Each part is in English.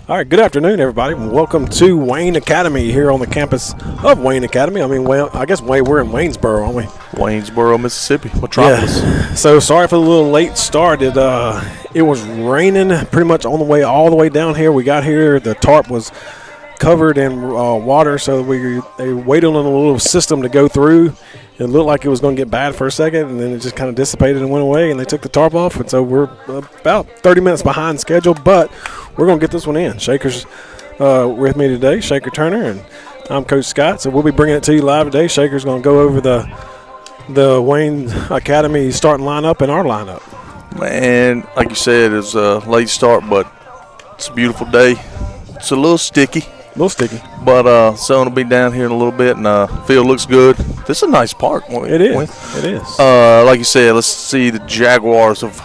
All right, good afternoon, everybody. Welcome to Wayne Academy here on the campus of Wayne Academy. I guess we're in Waynesboro, aren't we? Waynesboro, Mississippi, Metropolis. Yeah. So sorry for the little late start. It was raining pretty much on the way all the way down here. We got here, the tarp was covered in water, so they waited on a little system to go through. It looked like it was going to get bad for a second, and then it just kind of dissipated and went away, and they took the tarp off. And so we're about 30 minutes behind schedule, but we're going to get this one in. Shaker's with me today, Shaker Turner, and I'm Coach Scott. So we'll be bringing it to you live today. Shaker's going to go over the Wayne Academy starting lineup and our lineup. Man, like you said, it's a late start, but it's a beautiful day. It's a little sticky. But sun will be down here in a little bit, and field looks good. This is a nice park. It is. It is. Like you said, let's see the Jaguars of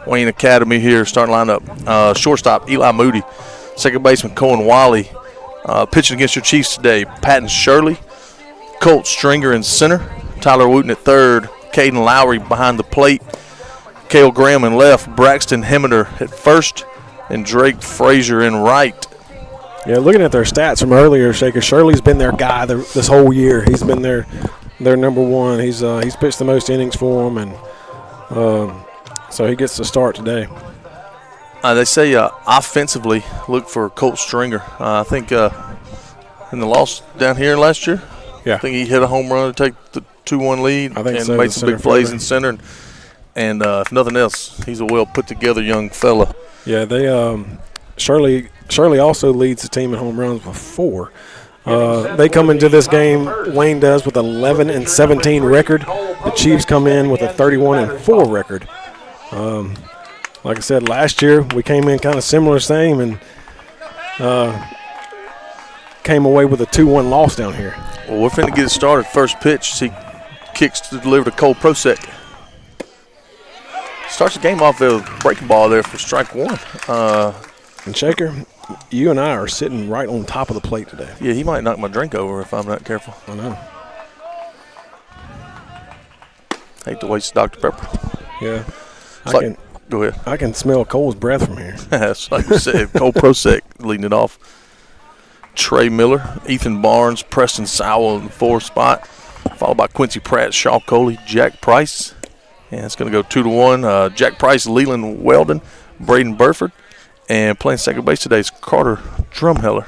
Wayne Academy here starting lineup. Shortstop, Eli Moody. Second baseman, Cohen Wiley. Pitching against your Chiefs today, Patton Shirley. Colt Stringer in center. Tyler Wooten at third. Caden Lowry behind the plate. Cale Graham in left. Braxton Hemmeter at first. And Drake Frazier in right. Yeah, looking at their stats from earlier, Shaker, Shirley's been their guy this whole year. He's been their number one. He's pitched the most innings for them, and so he gets to start today. They say offensively, look for Colt Stringer. I think in the loss down here last year, yeah, I think he hit a home run to take the 2-1 lead and made some big plays in center. And if nothing else, he's a well put together young fella. Yeah, they Shirley also leads the team in home runs with 4. They come into this game, Wayne does, with 11-17 record. The Chiefs come in with a 31-4 record. Like I said, last year we came in kind of similar, same, and came away with a 2-1 loss down here. Well, we're finna get it started. First pitch, he kicks to deliver to Cole Prosek. Starts the game off with a breaking ball there for strike one. And Shaker, you and I are sitting right on top of the plate today. Yeah, he might knock my drink over if I'm not careful. I know. Hate to waste Dr. Pepper. Yeah. Go ahead. I can smell Cole's breath from here. That's like you said. Cole Prosek leading it off. Trey Miller, Ethan Barnes, Preston Sowell in the 4th spot, followed by Quincy Pratt, Shaw Coley, Jack Price. And it's going to go 2-1. Jack Price, Leland Weldon, Braden Burford. And playing second base today is Carter Drumheller.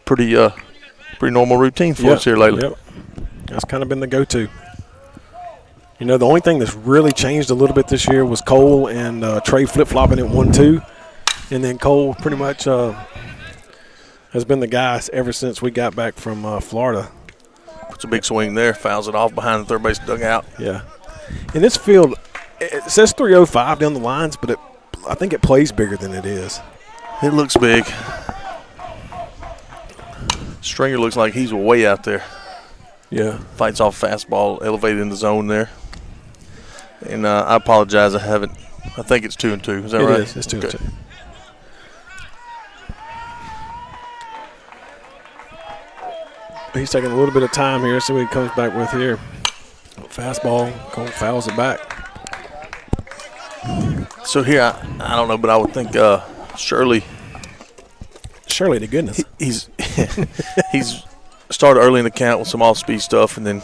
Pretty normal routine for us here lately. Yep. That's kind of been the go-to. You know, the only thing that's really changed a little bit this year was Cole and Trey flip-flopping at 1-2. And then Cole pretty much has been the guy ever since we got back from Florida. Puts a big swing there, fouls it off behind the third base dugout. Yeah. In this field, it says 305 down the lines, but I think it plays bigger than it is. It looks big. Stringer looks like he's way out there. Yeah. Fights off fastball, elevated in the zone there. And I apologize, I think it's 2-2. Is that right? It is. It's 2-2. He's taking a little bit of time here. See what he comes back with here. Fastball, Cole fouls it back. So here, I don't know, but I would think Shirley to goodness. He's started early in the count with some off-speed stuff, and then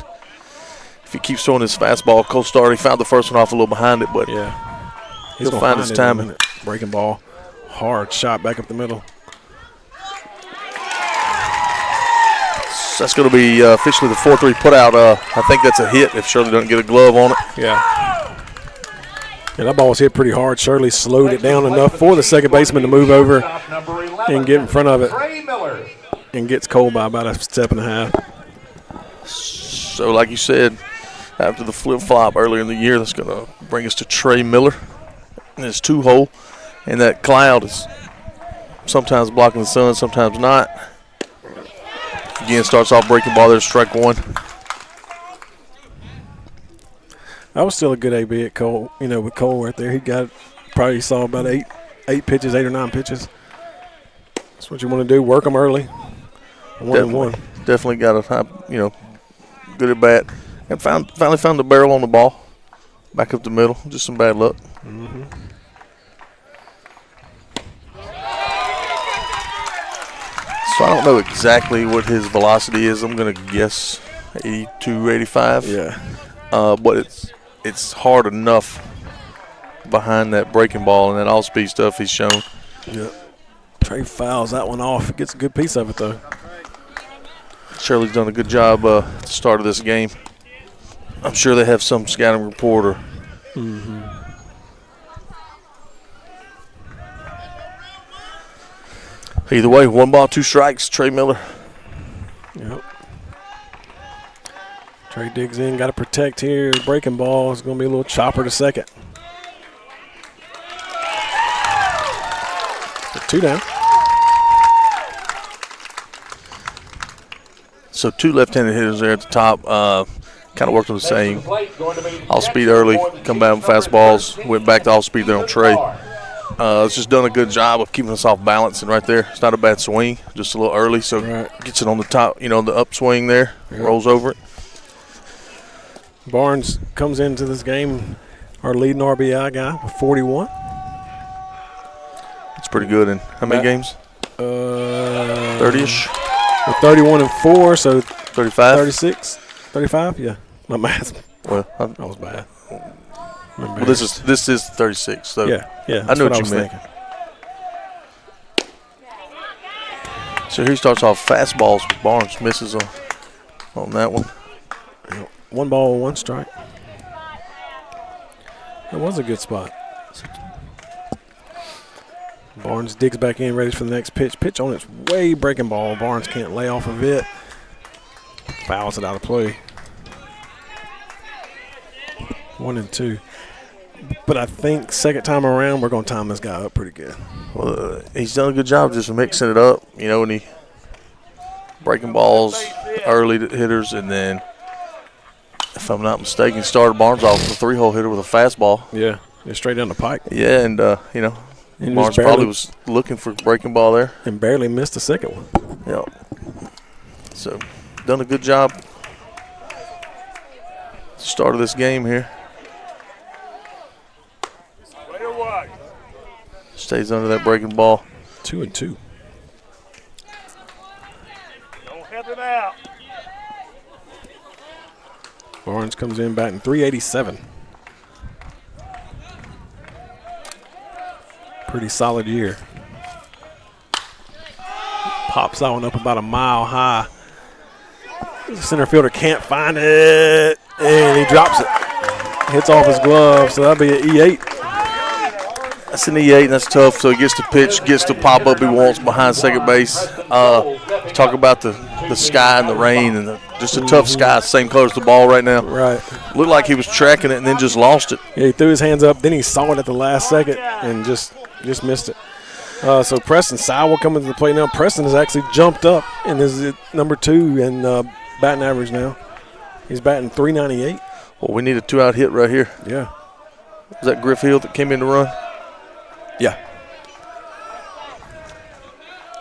if he keeps throwing his fastball, cold start, he found the first one off a little behind it, but yeah, he'll find his timing. Breaking ball, hard shot back up the middle. So that's going to be officially the 4-3 putout. I think that's a hit if Shirley doesn't get a glove on it. Yeah. Yeah, that ball was hit pretty hard. Shirley slowed it down enough for the second baseman to move over and get in front of it, and gets Cole by about a step and a half. So like you said, after the flip-flop earlier in the year, that's going to bring us to Trey Miller in his 2-hole. And that cloud is sometimes blocking the sun, sometimes not. Again, starts off breaking ball there, strike one. That was still a good AB at Cole, with Cole right there. He saw about eight or nine pitches. That's what you want to do, work them early. 1-1. Definitely got a, good at bat. And finally found the barrel on the ball. Back up the middle. Just some bad luck. Mm-hmm. So I don't know exactly what his velocity is. I'm going to guess 82, 85. Yeah. But it's hard enough behind that breaking ball and that all-speed stuff he's shown. Yep. Trey fouls that one off. Gets a good piece of it, though. Shirley's done a good job at the start of this game. I'm sure they have some scouting report or either way, 1 ball, 2 strikes, Trey Miller. Yep. Trey digs in, got to protect here. Breaking ball is going to be a little chopper to second. 2 down. So 2 left-handed hitters there at the top. Kind of worked on the same. All speed early, come back with fastballs. Went back to all speed there on Trey. It's just done a good job of keeping us off balance, and right there, it's not a bad swing, just a little early. So gets it on the top, the upswing there, rolls over it. Barnes comes into this game, our leading RBI guy with 41. It's pretty good. In how many games? 30-ish. 31 and 4, so 35. 36, 35. Yeah, my math. Well, that was bad. Well, this is 36. So yeah. I know what you meant. Thinking. So here he starts off fastballs with Barnes, misses on that one. 1 ball, 1 strike. That was a good spot. Barnes digs back in, ready for the next pitch. Pitch on its way, breaking ball. Barnes can't lay off of it. Fouls it out of play. 1 and 2. But I think second time around, we're going to time this guy up pretty good. Well, he's done a good job just mixing it up, when he breaking balls early to hitters, and then, if I'm not mistaken, started Barnes off with a 3-hole hitter with a fastball. Yeah, straight down the pike. Yeah, and, And Barnes probably was looking for a breaking ball there. And barely missed the second one. Yeah. So, done a good job. Start of this game here. Stays under that breaking ball. 2 and 2. Don't help him out. Barnes comes in batting .387. Pretty solid year. Pops that one up about a mile high. The center fielder can't find it, and he drops it. Hits off his glove, so that'll be an E8. That's an E8, and that's tough. So he gets to pitch, gets to pop up he wants behind second base. Talk about the sky and the rain and just a tough sky, same color as the ball right now. Right. Looked like he was tracking it and then just lost it. Yeah, he threw his hands up, then he saw it at the last second and just missed it. So Preston Sowell coming to the plate now. Preston has actually jumped up and is number 2 in batting average now. He's batting .398. Well, we need a 2-out hit right here. Yeah. Was that Griff Hill that came in to run? Yeah.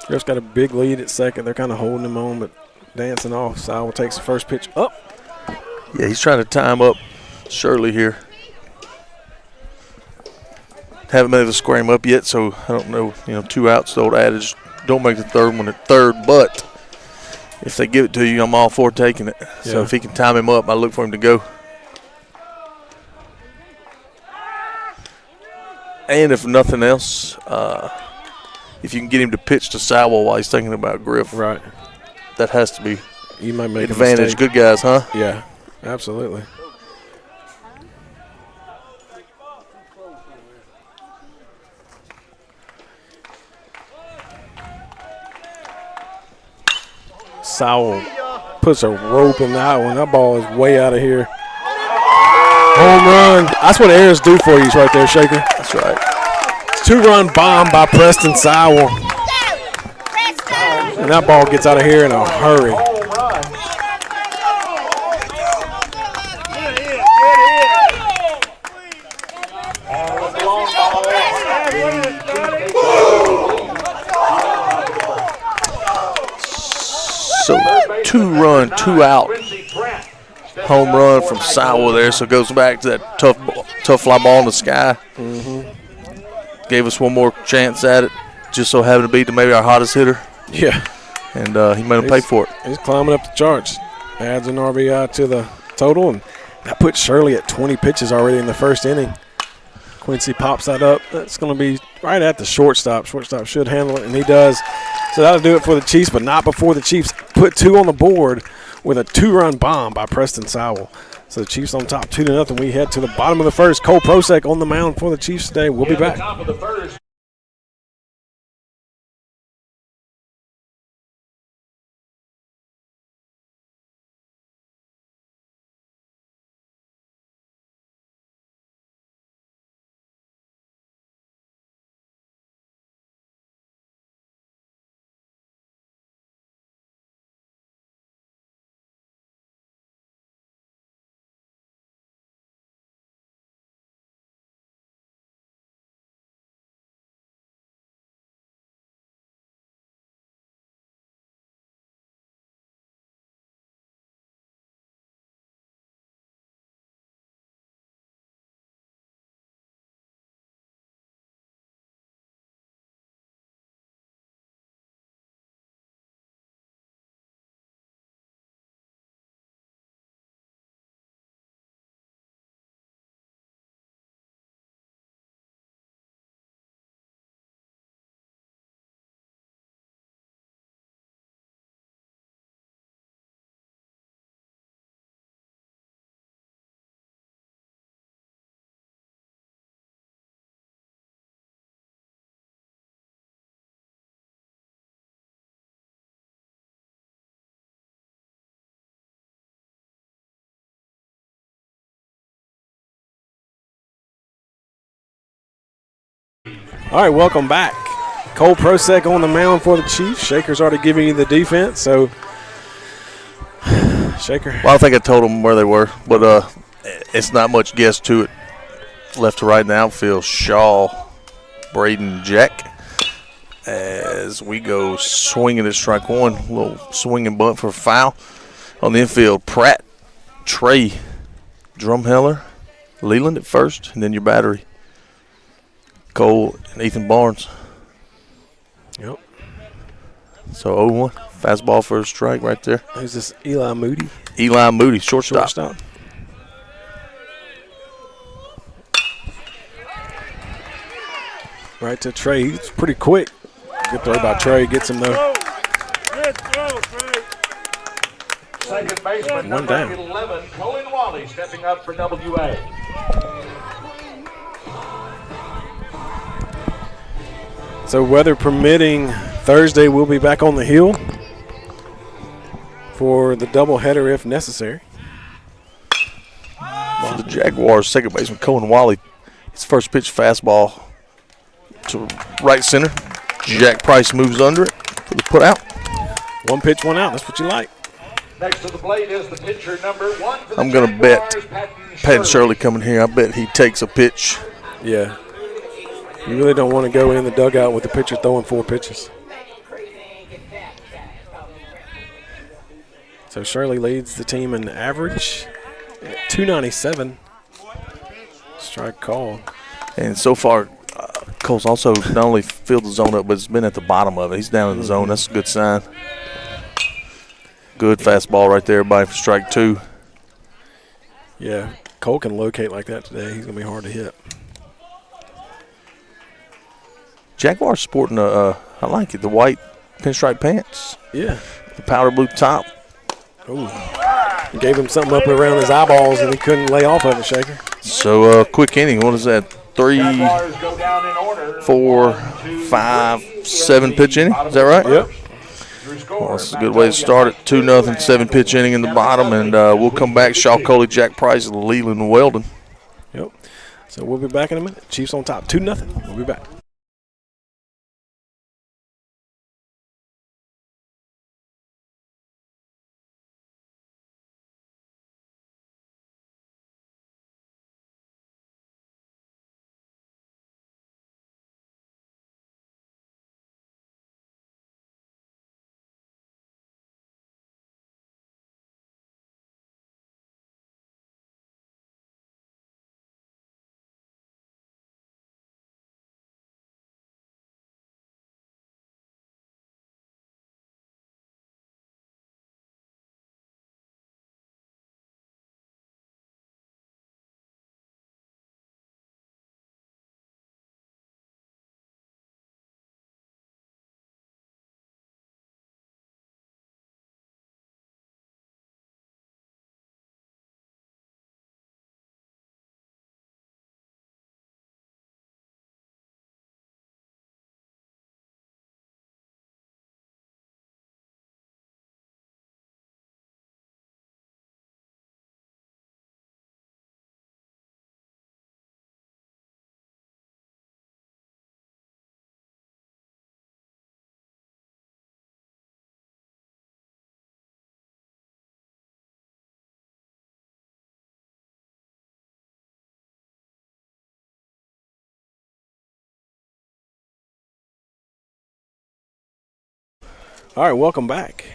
Griff's got a big lead at second. They're kind of holding him on, but dancing off. Sowell takes the first pitch up. Yeah, he's trying to time up Shirley here. Haven't been able to square him up yet, so I don't know. 2 outs, the old adage, don't make the third one at third, but if they give it to you, I'm all for taking it. Yeah. So if he can time him up, I look for him to go. And if nothing else, if you can get him to pitch to Sowell while he's thinking about Griff, right? That has to be you might make advantage. Good guys, huh? Yeah, absolutely. Sowell puts a rope in that one. That ball is way out of here. Home run. That's what errors do for you right there, Shaker. That's right. 2-run bomb by Preston Sowell. And that ball gets out of here in a hurry. So 2-run, 2-out home run from Sowell there. So it goes back to that tough fly ball in the sky. Gave us one more chance at it. Just so happened to be maybe our hottest hitter. Yeah. and he made him pay for it. He's climbing up the charts. Adds an RBI to the total, and that puts Shirley at 20 pitches already in the first inning. Quincy pops that up. That's going to be right at the shortstop. Shortstop should handle it, and he does. So that'll do it for the Chiefs, but not before the Chiefs put 2 on the board with a 2-run bomb by Preston Sowell. So the Chiefs on top 2-0. We head to the bottom of the first. Cole Prosek on the mound for the Chiefs today. We'll be back. All right, welcome back. Cole Prosek on the mound for the Chiefs. Shaker's already giving you the defense, so Shaker. Well, I think I told them where they were, but it's not much guess to it. Left to right in the outfield, Shaw, Braden, Jack. As we go swinging at strike one, a little swing and bunt for a foul. On the infield, Pratt, Trey, Drumheller, Leland at first, and then your battery, Cole and Ethan Barnes. Yep. So 0-1, fastball for a strike right there. Who's this? Eli Moody. Eli Moody, shortstop. Right to Trey. He's pretty quick. Good throw by Trey. Gets him though. Good throw, Trey. Second baseman, One number down. 11, Cohen Wally, stepping up for WA. So weather permitting, Thursday we'll be back on the hill for the doubleheader if necessary. For the Jaguars, second baseman Cohen Wally, his first pitch fastball to right center. Jack Price moves under it for the put out. One pitch, one out. That's what you like. Next to the plate is the pitcher, number 1 for the I'm going to bet Jaguars, Patton Shirley coming here. I bet he takes a pitch. Yeah. You really don't want to go in the dugout with the pitcher throwing 4 pitches. So Shirley leads the team in average at 297. Strike call. And so far, Cole's also not only filled the zone up, but it's been at the bottom of it. He's down in the zone. That's a good sign. Good fastball right there by strike 2. Yeah, Cole can locate like that today. He's going to be hard to hit. Jaguars sporting I like it, the white pinstripe pants. Yeah. The powder blue top. Ooh. Gave him something up around his eyeballs and he couldn't lay off of it, Shaker. So quick inning. What is that? 3, Jaguars go down in order. 4, 5, 7 pitch inning. Is that right? Yep. Well, that's a good way to start it. 2-0, 7 pitch inning in the bottom, and we'll come back. Shaw Coley, Jack Price, Leland, and Weldon. Yep. So we'll be back in a minute. Chiefs on top, 2-0. We'll be back. All right, welcome back.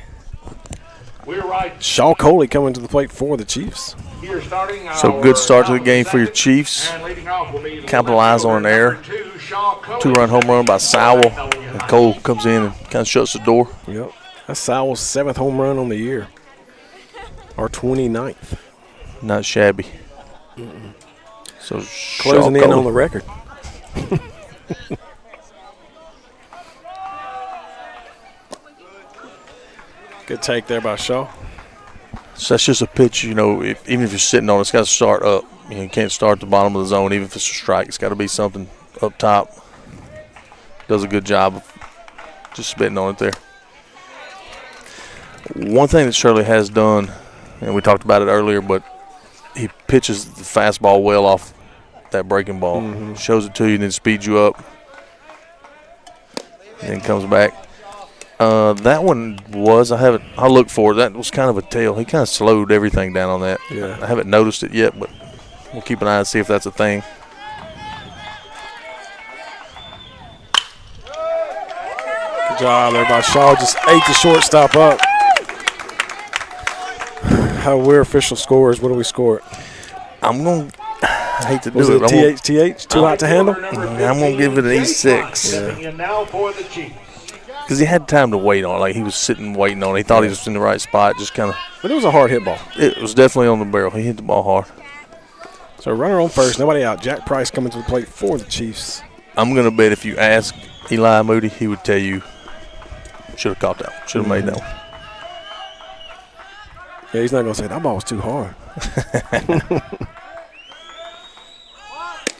We're right Shaw Coley coming to the plate for the Chiefs. here starting. So good start to the game for your Chiefs. And leading off will be Capitalize on an error. Two-run home run by Sowell. And Cole comes in and kind of shuts the door. Yep. That's Sowell's 7th home run on the year. Or 29th. Not shabby. So Closing Shaw in Cole. on the record. Good take there by Shaw. So that's just a pitch, you know, even if you're sitting on it, it's got to start up. You can't start at the bottom of the zone, even if it's a strike. It's got to be something up top. Does a good job of just spitting on it there. One thing that Shirley has done, and we talked about it earlier, but he pitches the fastball well off that breaking ball. Shows it to you and then speeds you up. And then comes back. That one was, I looked for it. That was kind of a tail. He kind of slowed everything down on that. Yeah. I haven't noticed it yet, but we'll keep an eye and see if that's a thing. Good job there by Shaw. Just ate the shortstop up. How we're official scores. What do we score? I hate to do Was it. it TH? Too hot to handle? I'm going to give it an E6. Stepping in now for the Chiefs. Because he had time to wait on it. Like, he was sitting waiting on it. He thought he was in the right spot. Just kind of. But it was a hard hit ball. It was definitely on the barrel. He hit the ball hard. So runner on first, nobody out. Jack Price coming to the plate for the Chiefs. I'm going to bet if you ask Eli Moody, he would tell you, should have caught that one. Should have made that one. Yeah, he's not going to say that ball was too hard.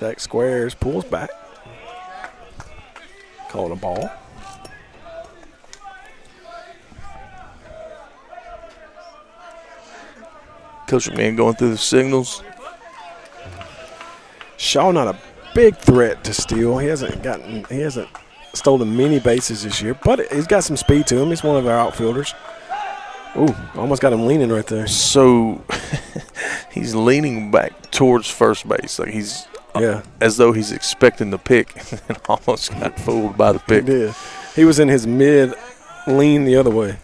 Jack squares, pulls back. Call it a ball. Coach McMahon going through the signals. Shaw not a big threat to steal. He hasn't stolen many bases this year, but he's got some speed to him. He's one of our outfielders. Ooh, almost got him leaning right there. So he's leaning back towards first base. Like he's as though he's expecting the pick and almost got fooled by the He pick. did. He was in his mid lean the other way.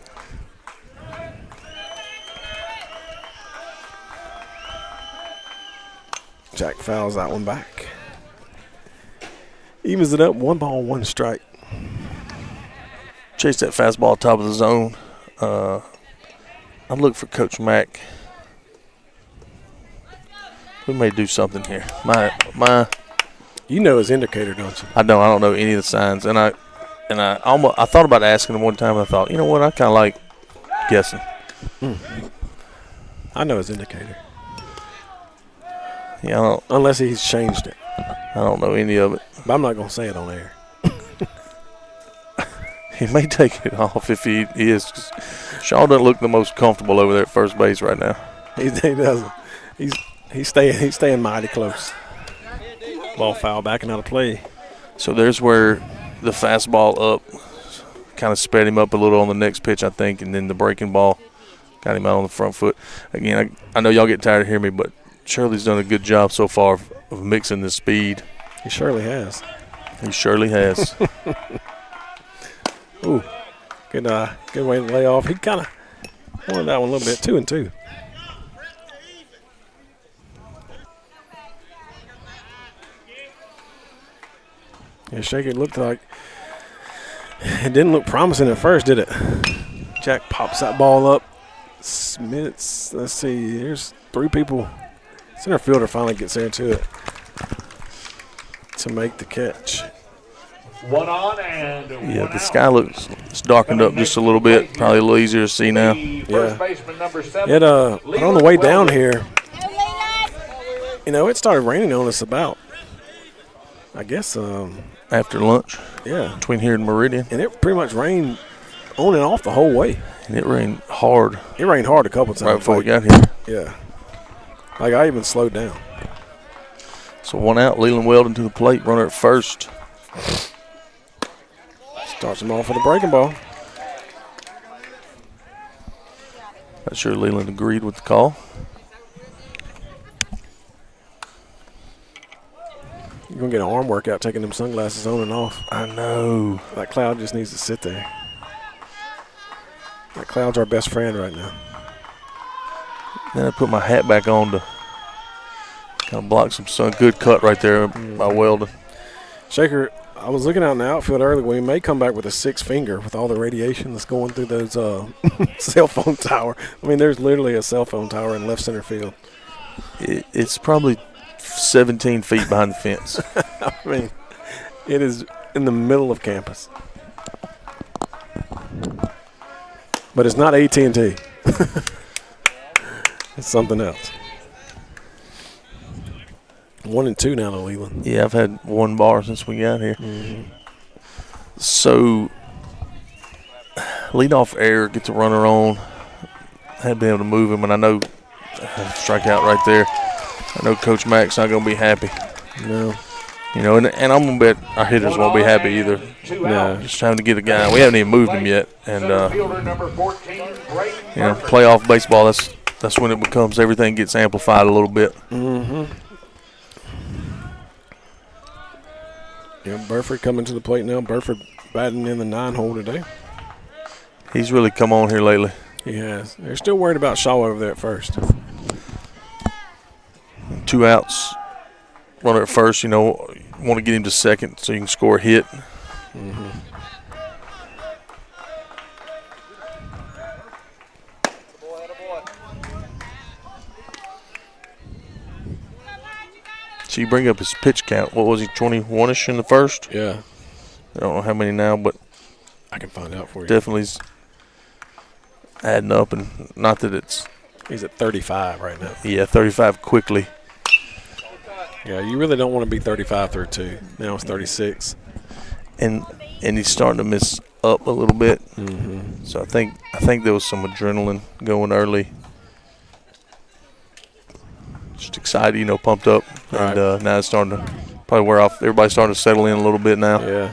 Jack fouls that one back. Evens it up, 1 ball, 1 strike. Chase that fastball top of the zone. I'd look for Coach Mack. We may do something here. You know his indicator, don't you? I don't know any of the signs, and I thought about asking him one time. And I thought, you know what, I kind of like guessing. I know his indicator. Yeah, Unless he's changed it. I don't know any of it. But I'm not going to say it on air. He may take it off if he is. 'Cause Shaw doesn't look the most comfortable over there at first base right now. He doesn't. He's staying mighty close. Ball foul, backing out of play. So there's where the fastball up kind of sped him up a little on the next pitch, I think, and then the breaking ball got him out on the front foot. Again, I know y'all get tired of hearing me, but Shirley's done a good job so far of mixing the speed. He surely has. He surely has. Ooh, good way to lay off. He kind of wanted that one a little bit, 2-2. Yeah, Shaker looked like it didn't look promising at first, did it? Jack pops that ball up. Let's see. There's 3 people. Center fielder finally gets there to it to make the catch. 1 on and Yeah, 1 the out. sky looks it's darkened up just a little bit. Probably a little easier to see now. First baseman number 7. But on the way down here, it started raining on us about, I guess, After lunch, yeah. between here and Meridian, And it pretty much rained on and off the whole way. and it rained hard It rained hard a couple times. right before we like, got here. Yeah. Like I even slowed down. So 1 out, Leland Weldon to the plate, runner at first. Starts him off with a breaking ball. Not sure Leland agreed with the call. You're going to get an arm workout taking them sunglasses on and off. I know. That cloud just needs to sit there. That cloud's our best friend right now. Then I put my hat back on to kind of block some sun. Good cut right there by Weldon. Shaker, I was looking out in the outfield earlier. We may come back with a 6-finger with all the radiation that's going through those cell phone tower. I mean, there's literally a cell phone tower in left center field. It's probably 17 feet behind the fence. I mean, it is in the middle of campus. But it's not AT&T. It's something else. 1-2 now to Leland. Yeah, I've had one bar since we got here. Mm-hmm. So, leadoff error, gets a runner on. Had been able to move him, and I know strikeout right there. I know Coach Mack's not going to be happy. No. You know, and I'm going to bet our hitters won't be happy either. No. Just trying to get a guy. We haven't even moved him yet. And, Fielder number 14, you know, playoff baseball, that's when it becomes everything gets amplified a little bit. Mm-hmm. Yeah, Burford coming to the plate now. Burford batting in the 9-hole today. He's really come on here lately. He has. They're still worried about Shaw over there at first. 2 outs. Runner at first, you know, want to get him to second so you can score a hit. Mm-hmm. So you bring up his pitch count. What was he, 21-ish in the first? Yeah. I don't know how many now, but I can find out for you. definitely is adding up. And not that it's, He's at 35 right now. 35 quickly. Yeah, you really don't want to be 35 through 2. Now it's 36. And he's starting to miss up a little bit. Mm-hmm. So I think there was some adrenaline going early. Just excited, you know, pumped up. Right. And now it's starting to probably wear off. Everybody's starting to settle in a little bit now. Yeah.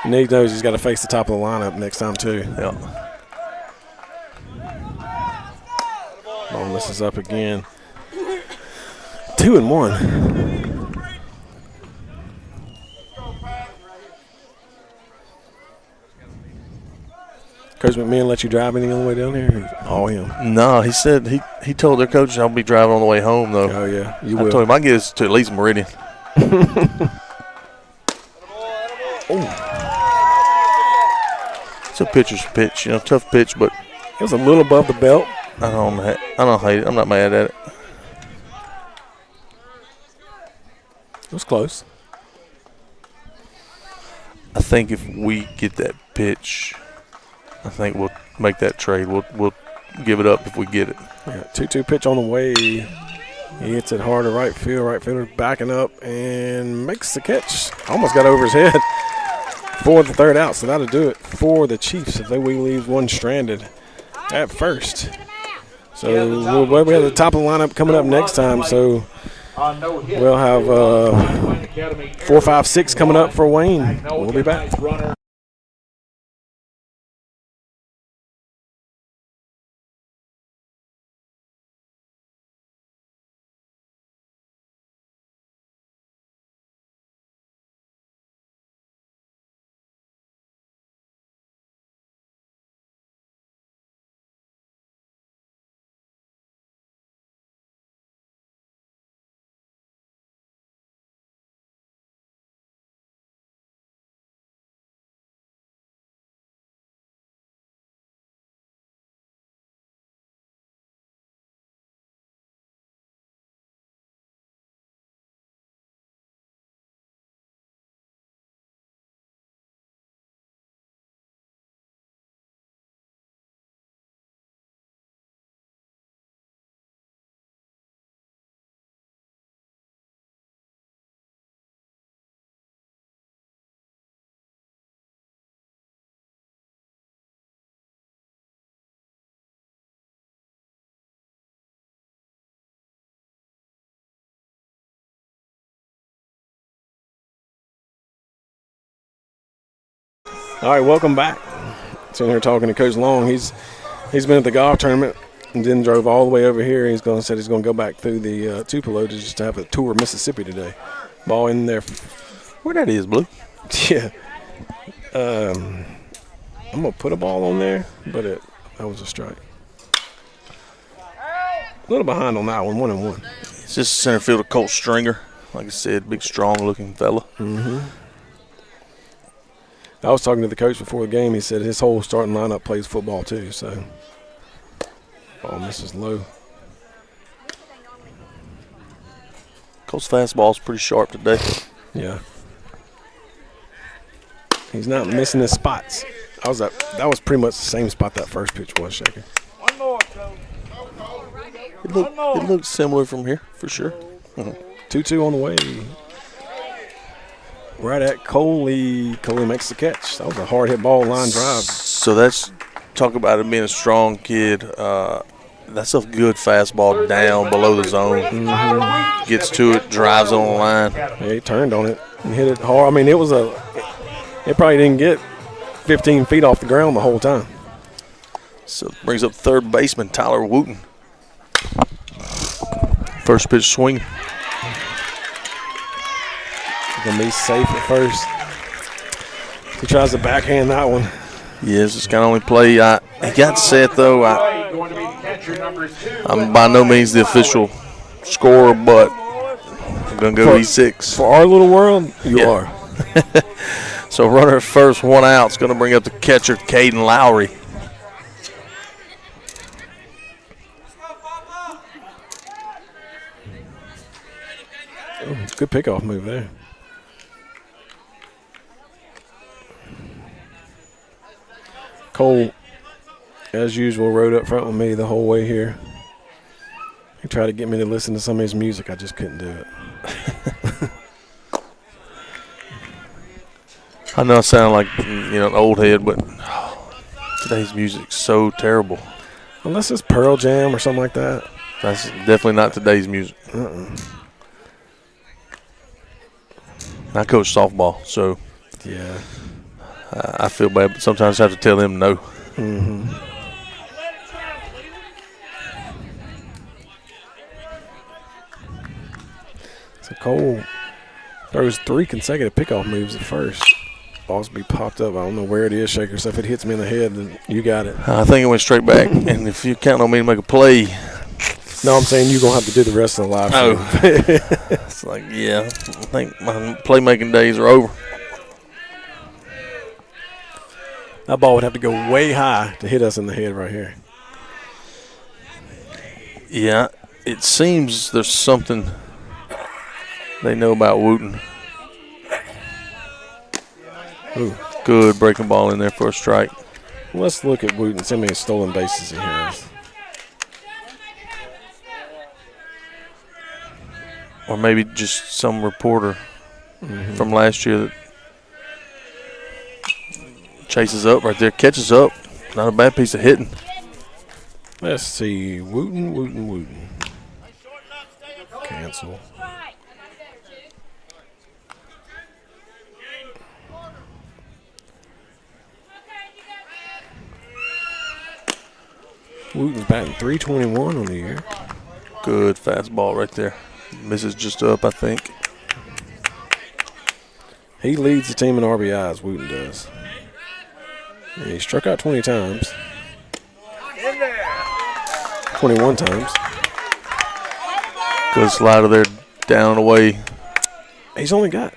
And he knows he's got to face the top of the lineup next time, too. Yeah. Ball misses up again. 2-1. Coach McMahon let you drive any on the way down here? All him. No, he said he told their coach I'll be driving on the way home, though. Oh, yeah. You I will. told him I get us to at least Meridian. It's a pitcher's pitch, you know, tough pitch, but It was a little above the belt. I don't hate it. I'm not mad at it. It was close. I think if we get that pitch, I think we'll make that trade. We'll give it up if we get it. Yeah, 2-2 pitch on the way. He hits it hard to right field. Right fielder backing up and makes the catch. Almost got over his head for the third out, so that'll do it for the Chiefs if they leave one stranded at first. So we have the top of the lineup coming up next time. So we'll have 4, 5, 6 coming up for Wayne. We'll be back. All right, welcome back. Sitting here talking to Coach Long. He's been at the golf tournament and then drove all the way over here. He's going to go back through the Tupelo just to have a tour of Mississippi today. Ball in there. Where that is, Blue? Yeah. I'm going to put a ball on there, but That was a strike. A little behind on that one, 1-1. It's just center fielder Colt Stringer. Like I said, big, strong-looking fella. Mm-hmm. I was talking to the coach before the game. He said his whole starting lineup plays football too. So, misses low. Colt's fastball's pretty sharp today. Yeah. He's not missing his spots. That was pretty much the same spot that first pitch was, Shaker. One more, Joe. It looked similar from here, for sure. 2-2 on the way. Right at Coley. Coley makes the catch. That was a hard hit ball, line drive. So that's talk about him being a strong kid. That's a good fastball down below the zone. Mm-hmm. Gets to it, drives on the line. Yeah, he turned on it and hit it hard. I mean, it probably didn't get 15 feet off the ground the whole time. So brings up third baseman Tyler Wooten. First pitch swing. Gonna be safe at first. He tries to backhand that one. Yes, it's kind of only play. He got set though. I'm by no means the official scorer, but I'm gonna go E6 for our little world. You are. So runner at first, 1 out. It's gonna bring up the catcher Caden Lowry. Oh, good pickoff move there. Cole, as usual, rode up front with me the whole way here. He tried to get me to listen to some of his music. I just couldn't do it. I know I sound like an old head, but today's music's so terrible. Unless it's Pearl Jam or something like that. That's definitely not today's music. I coach softball, so yeah, I feel bad, but sometimes I have to tell them no. Mm-hmm. So Cole throws 3 consecutive pickoff moves at first. Ball's be popped up. I don't know where it is, Shaker. So if it hits me in the head, then you got it. I think it went straight back. And if you count on me to make a play. No, I'm saying you're going to have to do the rest of the live show. It's like, yeah, I think my playmaking days are over. That ball would have to go way high to hit us in the head right here. Yeah, it seems there's something they know about Wooten. Ooh. Good breaking ball in there for a strike. Let's look at Wooten. See how many stolen bases he has. Or maybe just some reporter from last year that chases up right there, catches up. Not a bad piece of hitting. Let's see. Wooten. Cancel. Wooten's batting .321 on the year. Good fastball right there. Misses just up, I think. He leads the team in RBIs, Wooten does. And he struck out 20 times. 21 times. Good slider there, down and away. He's only got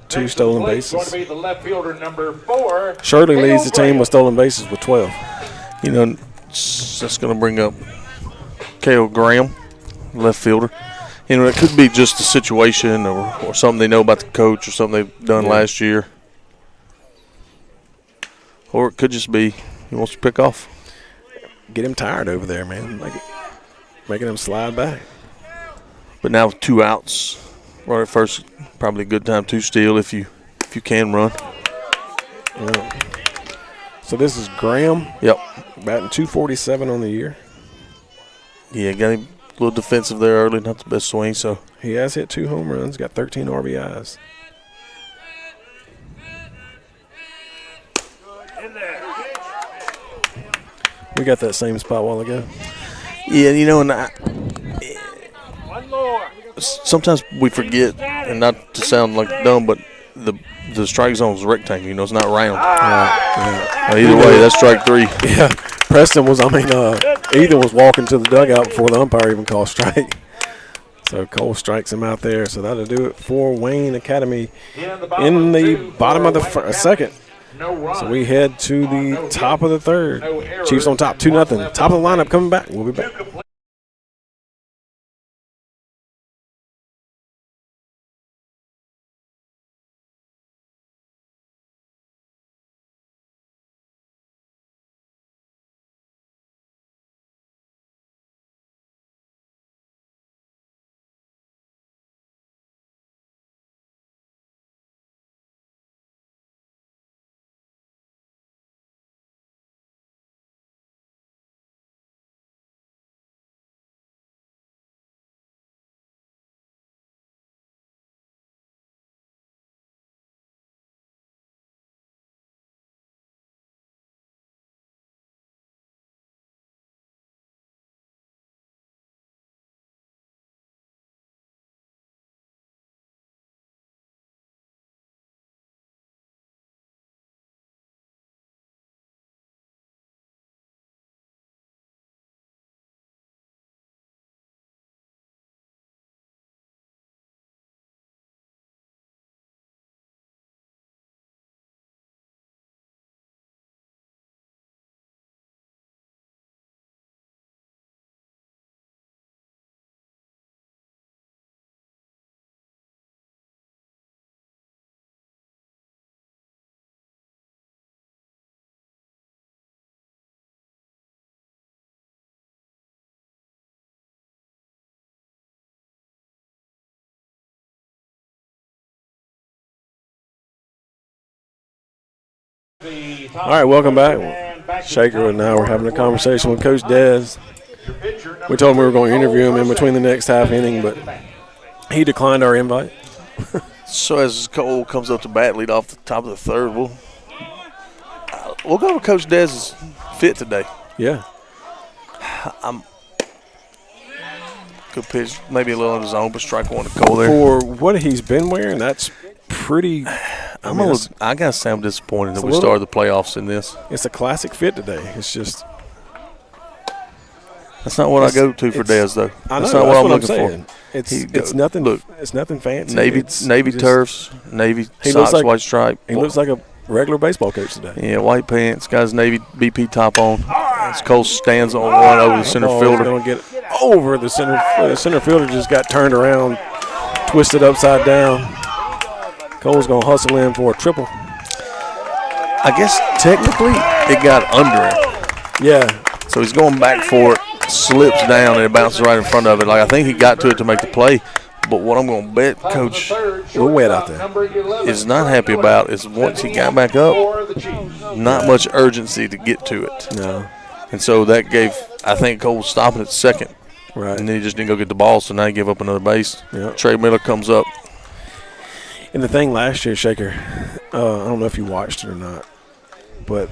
2 stolen bases. Going to be the left fielder, number 4. Shirley leads the team with stolen bases with 12. That's going to bring up K.O. Graham, left fielder. It could be just a situation or something they know about the coach or something they've done last year. Or it could just be he wants to pick off. Get him tired over there, man. Making him slide back. But now with 2 outs, right at first, probably a good time to steal if you can run. Yeah. So this is Graham. Yep. Batting .247 on the year. Yeah, got him a little defensive there early, not the best swing. So he has hit 2 home runs, got 13 RBIs. We got that same spot a while ago. Yeah, and One more. sometimes we forget, and not to sound like dumb, but the the strike zone is rectangle. You know, it's not round. Yeah. Either way, that's strike 3. Yeah, Preston was, Ethan was walking to the dugout before the umpire even called strike. So Cole strikes him out there. So that'll do it for Wayne Academy in the bottom of the second. So we head to the top of the third. Chiefs on top, 2-0. Top of the lineup coming back. We'll be back. All right, welcome back. Shaker and I were having a conversation with Coach Dez. We told him we were going to interview him in between the next half inning, but he declined our invite. So as Cole comes up to bat, lead off the top of the third, we'll go over Coach Dez's fit today. Yeah. Good pitch, maybe a little on his own, but strike 1 to Cole there. For what he's been wearing, that's pretty. I gotta say I'm disappointed that we started the playoffs in this. It's a classic fit today. It's just. That's not what I go to for Dez, though. I know, that's not what I'm looking saying. for. It's nothing. Look, it's nothing fancy. Navy turfs, navy socks, white stripe. He looks like a regular baseball coach today. Yeah, white pants, got his navy BP top on. As Cole stands on one over the center fielder. Going to get over the center. The center fielder just got turned around, twisted upside down. Cole's going to hustle in for a triple. I guess technically it got under him. Yeah. So he's going back for it, slips down, and it bounces right in front of it. Like I think he got to it to make the play. But what I'm going to bet Coach we're wet out there is not happy about is once he got back up, not much urgency to get to it. No. And so that gave, I think, Cole stopping at second. Right. And then he just didn't go get the ball, so now he gave up another base. Yep. Trey Miller comes up. And the thing last year, Shaker, I don't know if you watched it or not, but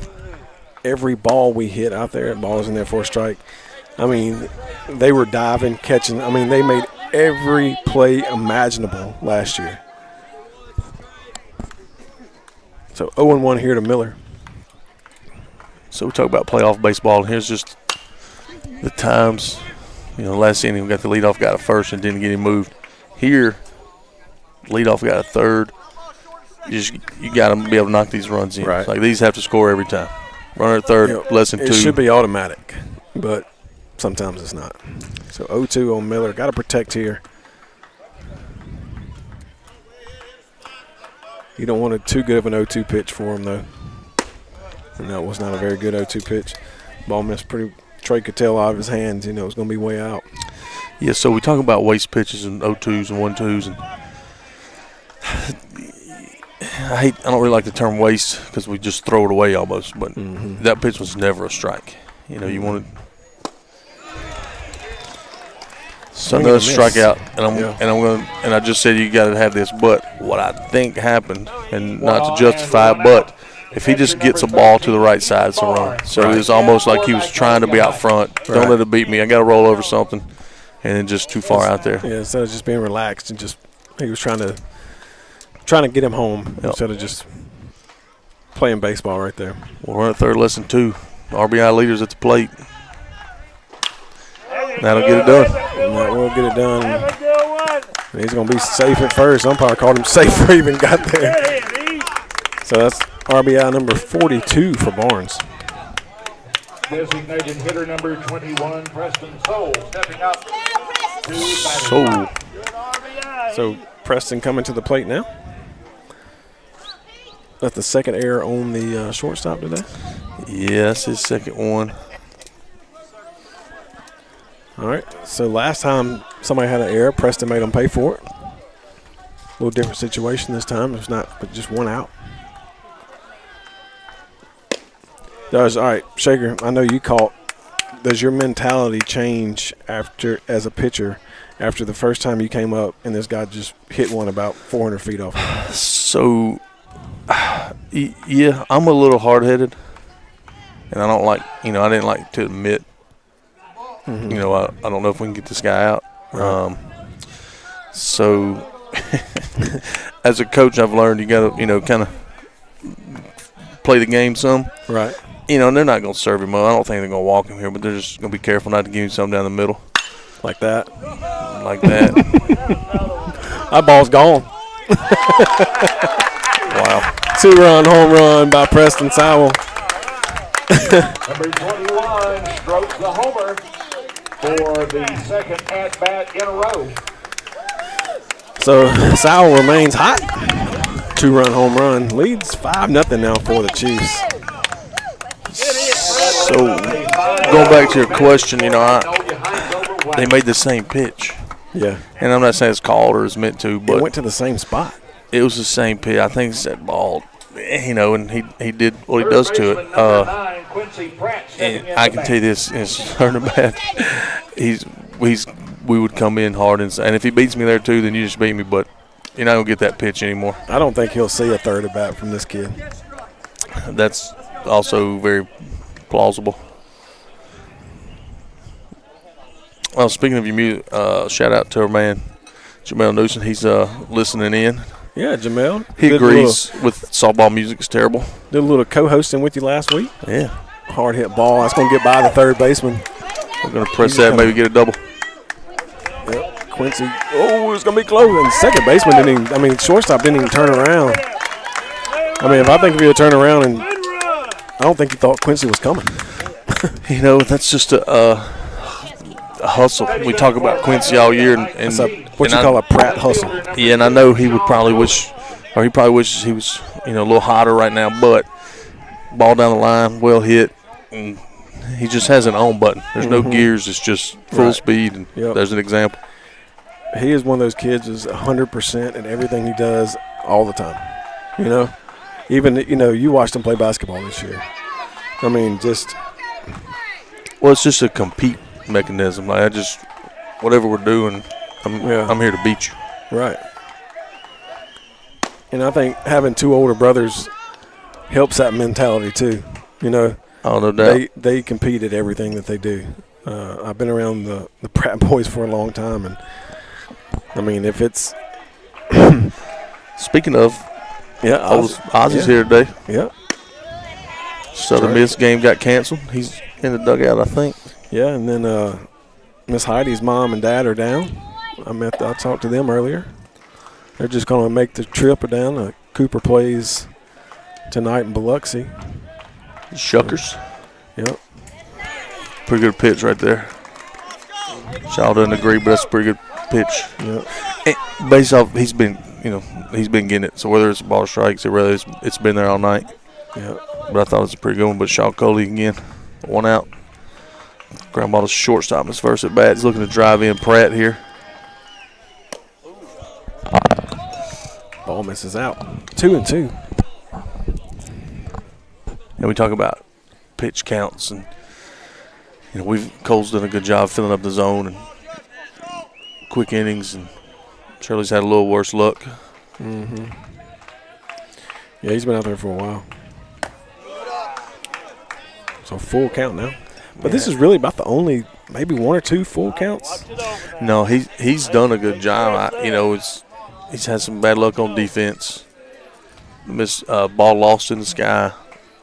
every ball we hit out there, balls in there for a strike, I mean, they were diving, catching. I mean, they made every play imaginable last year. So 0-1 here to Miller. So we talk about playoff baseball, and here's just the times. You know, last inning we got the leadoff guy at first and didn't get him moved. Here, leadoff guy at third. You got to be able to knock these runs in. Right. Like these have to score every time. Runner at third, less than 2. It should be automatic, but sometimes it's not. So 0-2 on Miller. Got to protect here. You don't want too good of an 0-2 pitch for him, though. And that was not a very good 0-2 pitch. Ball missed pretty. Trey could tell out of his hands, you know, it's going to be way out. Yeah, so we talk about waste pitches and 0-2s and 1-2s. And I don't really like the term waste because we just throw it away almost. But that pitch was never a strike. You know, you wanted – so another strikeout, and I just said you got to have this. But what I think happened, and not to justify, but if he just gets a ball to the right side, it's a run. So it was almost like he was trying to be out front. Don't let it beat me. I got to roll over something, and then just too far out there. Yeah, instead of just being relaxed and just he was trying trying to get him home instead of just playing baseball right there. We're on third lesson 2. RBI leaders at the plate. That'll get it done. And that will get it done. And he's going to be safe at first. Umpire called him safe before he even got there. So that's RBI number 42 for Barnes. Designated hitter number 21, Preston Soul, stepping up to Soul. So Preston coming to the plate now. That's the second error on the shortstop today. Yeah, that's his second one. All right. So last time somebody had an error, Preston made them pay for it. A little different situation this time. It's not but just one out. All right, Shaker, I know you caught. Does your mentality change as a pitcher after the first time you came up and this guy just hit one about 400 feet off? So, yeah, I'm a little hard-headed. And I don't like, I didn't like to admit, I don't know if we can get this guy out. Right. So, as a coach, I've learned you got to, kind of play the game some. Right. And they're not going to serve him up. I don't think they're going to walk him here, but they're just going to be careful not to give him something down the middle. Like that? Like that. That ball's gone. Wow. 2-run home run by Preston Sowell. number 21, strokes the homer for the second at-bat in a row. So Sowell remains hot. 2-run home run. Leads 5-0 now for the Chiefs. So, going back to your question, they made the same pitch. Yeah. And I'm not saying it's called or it's meant to, but It went to the same spot. it was the same pitch. I think it's that ball, and he did what he does to it. And I can tell you this, it's turning bad. We would come in hard, and if he beats me there too, then you just beat me, but you're not going to get that pitch anymore. I don't think he'll see a third at bat from this kid. That's also very plausible. Well, speaking of your music, shout out to our man, Jamel Newsom. He's listening in. Yeah, Jamel. He agrees with softball music is terrible. Did a little co-hosting with you last week. Yeah. Hard hit ball. That's going to get by the third baseman. We're going to press that, maybe get a double. Yep. Quincy. Oh, it's going to be close. And second baseman shortstop didn't even turn around. If I think if he would turn around, and I don't think he thought Quincy was coming. That's just a hustle. We talk about Quincy all year. And What you call a Pratt hustle. Yeah, and I know he would probably wish, or he probably wishes he was, a little hotter right now, but ball down the line, well hit, and he just has an on button. There's no gears. It's just full speed, and there's an example. He is one of those kids who's 100% in everything he does all the time. Even, you watched him play basketball this year. Well, it's just a compete mechanism. Like whatever we're doing, I'm here to beat you. Right. And I think having two older brothers helps that mentality too. Oh, no doubt. They compete at everything that they do. I've been around the Pratt boys for a long time, and if it's speaking of, Ozzy's here today. Yeah. Southern Miss game got canceled. He's in the dugout, I think. Yeah, and then Miss Heidi's mom and dad are down. I talked to them earlier. They're just going to make the trip down. Cooper plays tonight in Biloxi. Shuckers. Yep. Pretty good pitch right there. Shaw doesn't agree, but that's a pretty good pitch. Yep. And based off, he's been getting it. So whether it's ball strikes or whether it's been there all night. Yeah. But I thought it was a pretty good one. But Shaw Coley again, 1 out. Ground ball to shortstop. His first at bat. He's looking to drive in Pratt here. Ball misses out. 2-2. And we talk about pitch counts, and Cole's done a good job filling up the zone and quick innings, and Shirley's had a little worse luck. Mm-hmm. Yeah, he's been out there for a while. So full count now. But this is really about the only maybe 1 or 2 full counts. No, he's done a good job. he's had some bad luck on defense. Ball lost in the sky.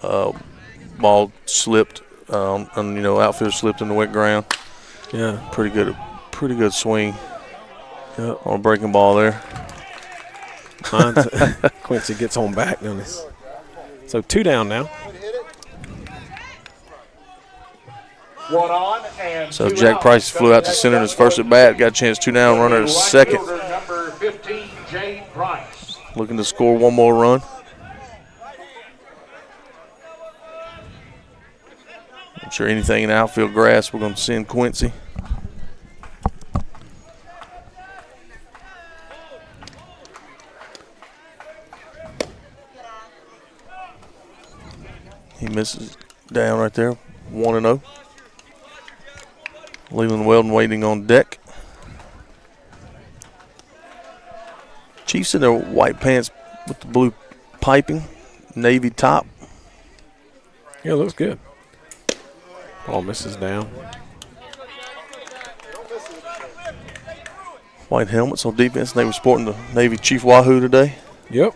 Ball slipped. And outfield slipped in the wet ground. Yeah. Pretty good swing. Yep. On a breaking ball there. Quincy gets on back on this. So 2 down now. 1 on and So 2 Jack out. Price flew out to center in his first at bat. Got a chance 2 down, runner at second. Right-fielder number 15, Jade Price. Looking to score one more run. Not sure anything in outfield grass. We're going to send Quincy. He misses down right there, 1-0. Leland Weldon waiting on deck. Chiefs in their white pants with the blue piping, navy top. Yeah, looks good. Ball misses down. White helmets on defense. They were sporting the Navy Chief Wahoo today. Yep.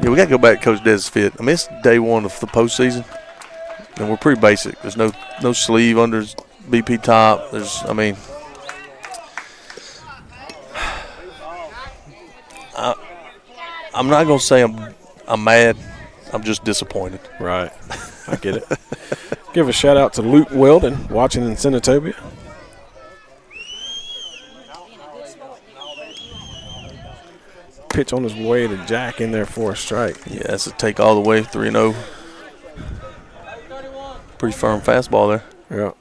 Yeah, we got to go back to Coach Dez's fit. I mean, it's day 1 of the postseason, and we're pretty basic. There's no sleeve under his BP top. I'm not going to say I'm mad. I'm just disappointed. Right. I get it. Give a shout out to Luke Weldon watching in Senatobia. Pitch on his way to Jack in there for a strike. Yeah, that's a take all the way, 3-0. Pretty firm fastball there. Yeah.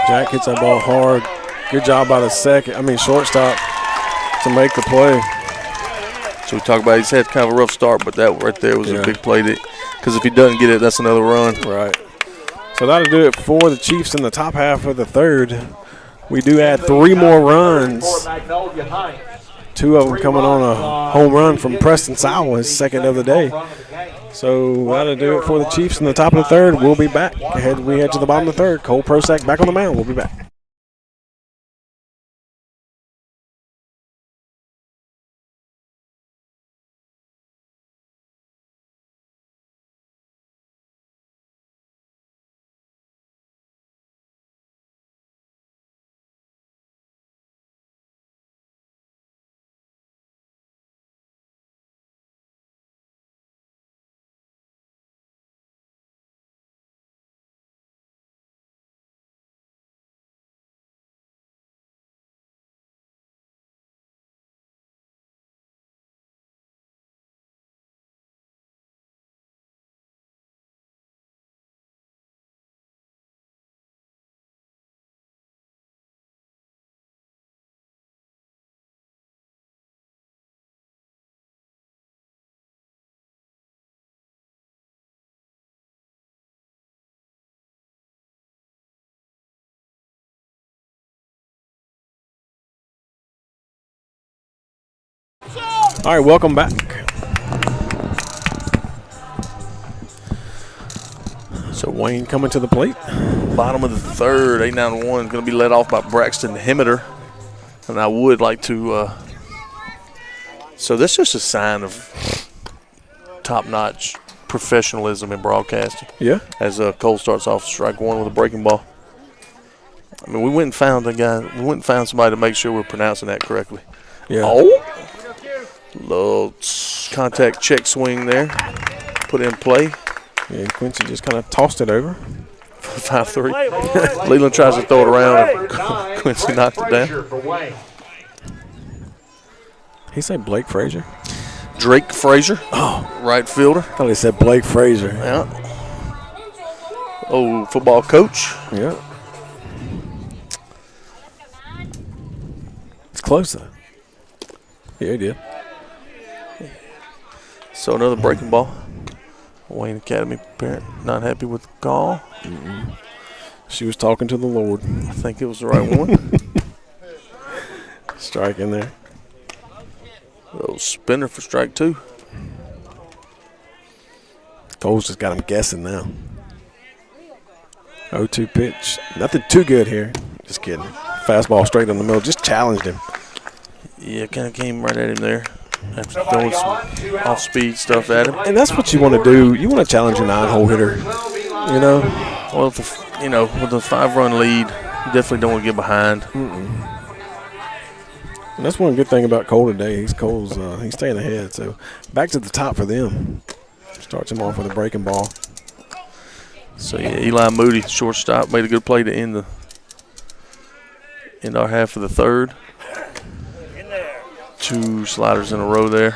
Jack hits that ball hard. Good job by the shortstop to make the play. So we talk about he's had kind of a rough start, but that right there was Yeah. a big play. Because if he doesn't get it, that's another run. Right. So that'll do it for the Chiefs in the top half of the third. We do add 3 more runs. For Magnolia Hines. 2 of them coming on a home run from Preston Sowell, his second of the day. So that'll do it for the Chiefs in the top of the third. We'll be back. We head to the bottom of the third. Cole Prosack back on the mound. We'll be back. All right, welcome back. So Wayne coming to the plate. Bottom of the third, 8-9-1, going to be led off by Braxton Hemmeter. And I would like to so that's just a sign of top-notch professionalism in broadcasting. Yeah. As Cole starts off strike 1 with a breaking ball. I mean, we went and found somebody to make sure we're pronouncing that correctly. Yeah. Oh, little contact check swing there, put in play. Yeah, Quincy just kind of tossed it over. 5-3. Leland tries to throw it around. And Quincy knocked it down. He said Blake Frazier. Drake Frazier, right fielder. I thought he said Blake Frazier. Yeah. Oh, football coach. Yeah. It's close though. Yeah, he did. So another breaking ball. Wayne Academy parent not happy with the call. She was talking to the Lord. I think it was the right one. Strike in there. Little spinner for strike 2. Cole's just got him guessing now. 0-2 pitch. Nothing too good here. Just kidding. Fastball straight in the middle. Just challenged him. Yeah, kind of came right at him there. After throwing some off-speed stuff at him. And that's what you want to do. You want to challenge a 9-hole hitter. You know? Well, with the 5-run lead, you definitely don't want to get behind. And that's one good thing about Cole today. He's staying ahead. So back to the top for them. Starts him off with a breaking ball. So yeah, Eli Moody, shortstop, made a good play to end our half of the third. 2 sliders in a row there.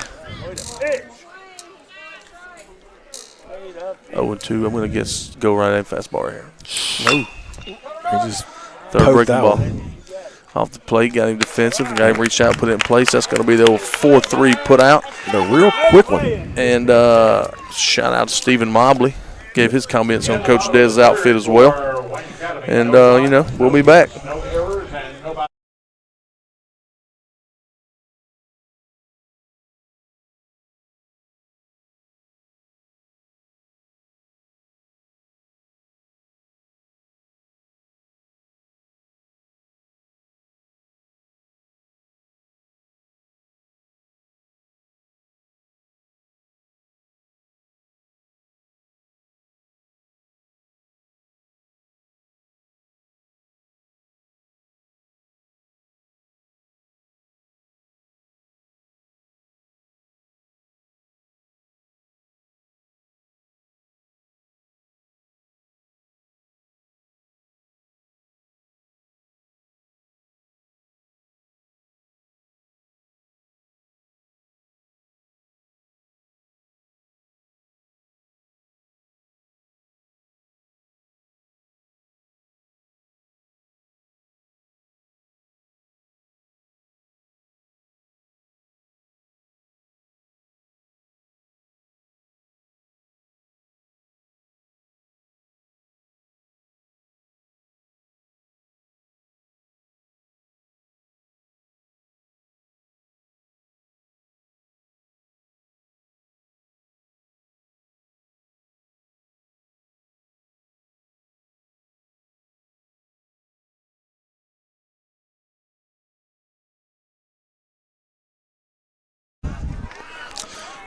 0-2. I'm going to go right at fastball right here. No. He just Third breaking ball. Off the plate, got him defensive, got him reach out, put it in place. That's going to be the old 4-3 put out. The real quick one. And shout out to Stephen Mobley. Gave his comments on Coach Dez's outfit as well. And, we'll be back.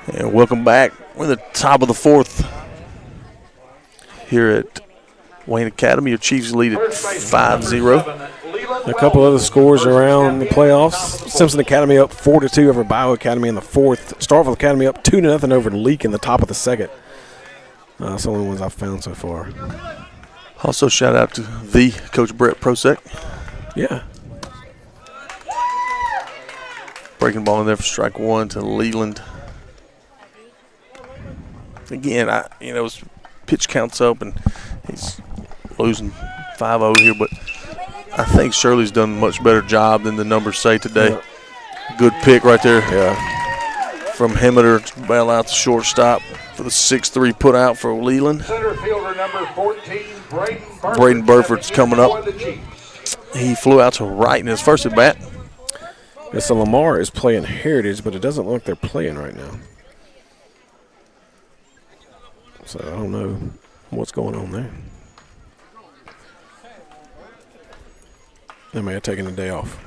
And welcome back. We're at the top of the 4th here at Wayne Academy. Your Chiefs lead at 5-0. A couple other scores around the playoffs. Simpson Academy up 4-2 over Bio Academy in the 4th. Starkville Academy up 2-0 over Leak in the top of the 2nd. That's the only ones I've found so far. Also, shout out to the Coach Brett Prosek. Yeah. Breaking ball in there for strike 1 to Leland. Again, his pitch counts up and he's losing 5-0 here, but I think Shirley's done a much better job than the numbers say today. Yeah. Good pick right there. Yeah. From Hemmeter to bail out the shortstop for the 6-3 put out for Leland. Center fielder number 14, Braden Burford's coming up. He flew out to right in his first at bat. So Lamar is playing Heritage, but it doesn't look like they're playing right now. So I don't know what's going on there. They may have taken a day off.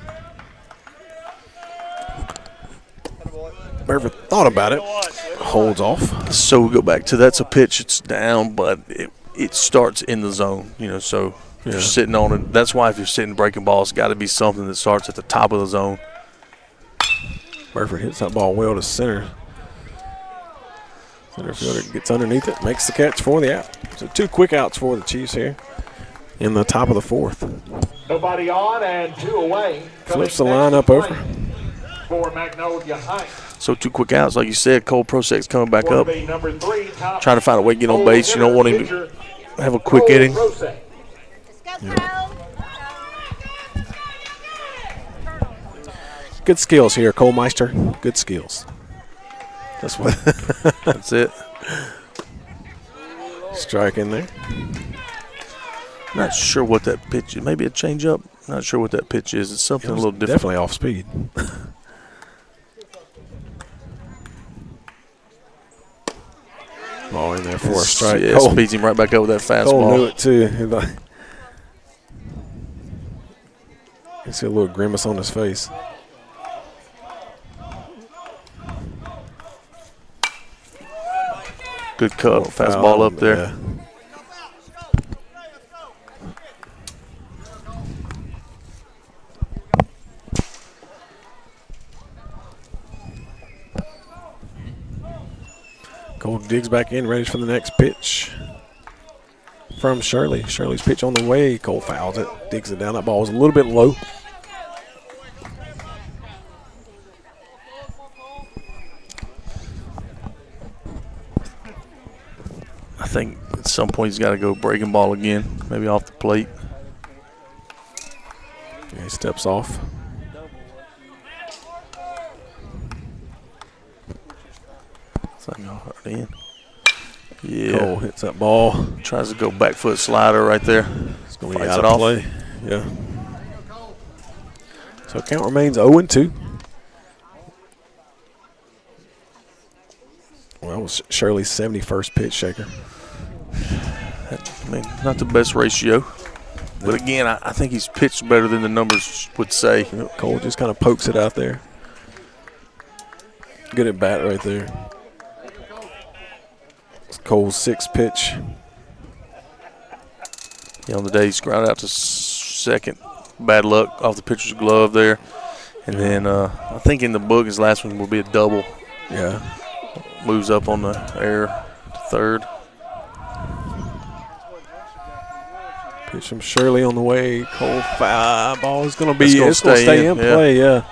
Burford thought about it. Holds off. So we go back to that's a pitch. It's down, but it starts in the zone. So if you're sitting on it. That's why if you're sitting breaking balls, it's got to be something that starts at the top of the zone. Burford hits that ball well to center. Center fielder gets underneath it, makes the catch for the out. So 2 quick outs for the Chiefs here in the top of the 4th. Nobody on and 2 away. Flips the lineup over. For Magnolia High. So 2 quick outs. Like you said, Cole Prosek's coming back up. Number 3, trying to find a way to get on base. You don't want him to have a quick inning. Yeah. Good skills here, Cole Meister. Good skills. That's what. That's it. Strike in there. Not sure what that pitch is. Maybe a changeup. Not sure what that pitch is. It's something a little different. Definitely off speed. in there for a strike. Yeah, speeds him right back up with that fastball. Cole knew it too. You see a little grimace on his face. Good cut, fastball up there. Yeah. Cole digs back in, ready for the next pitch from Shirley. Shirley's pitch on the way. Cole fouls it, digs it down. That ball was a little bit low. I think at some point he's got to go breaking ball again, maybe off the plate. Yeah, he steps off. In. Yeah. Cole hits that ball. Tries to go back foot slider right there. It's going to be Fights out it of off. play. Yeah. So count remains 0-2. Well, that was Shirley's 71st pitch, Shaker. I mean, not the best ratio. But again, I think he's pitched better than the numbers would say. Cole just kind of pokes it out there. Good at bat right there. It's Cole's 6th pitch. On the day he's grounded out to second. Bad luck off the pitcher's glove there. And then I think in the book his last one will be a double. Yeah. Moves up on the air to third. Pitch from Shirley on the way. Cole foul. Ball is going to be. It's It's going to stay in yeah. play. Yeah.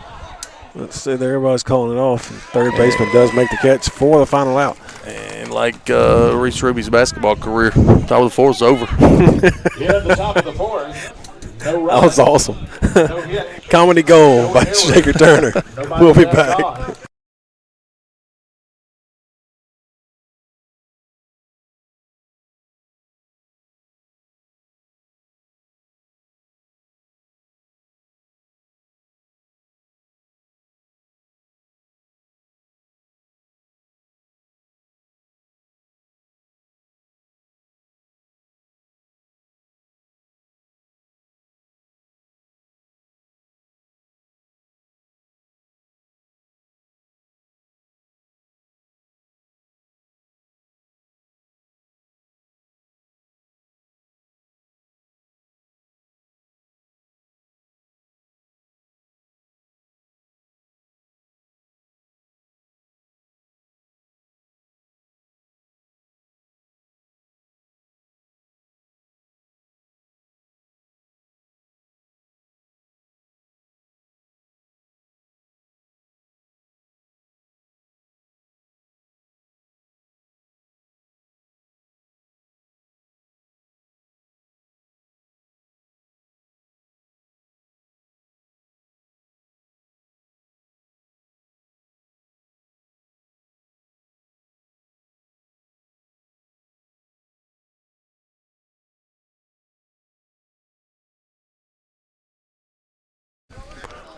Let's see there. Everybody's calling it off. And third baseman does make the catch for the final out. And like Reese Ruby's basketball career, top of the fourth is over. Here at the top of the fourth. No That was awesome. no hit. Comedy goal by Shaker Turner. Nobody We'll be left back. on.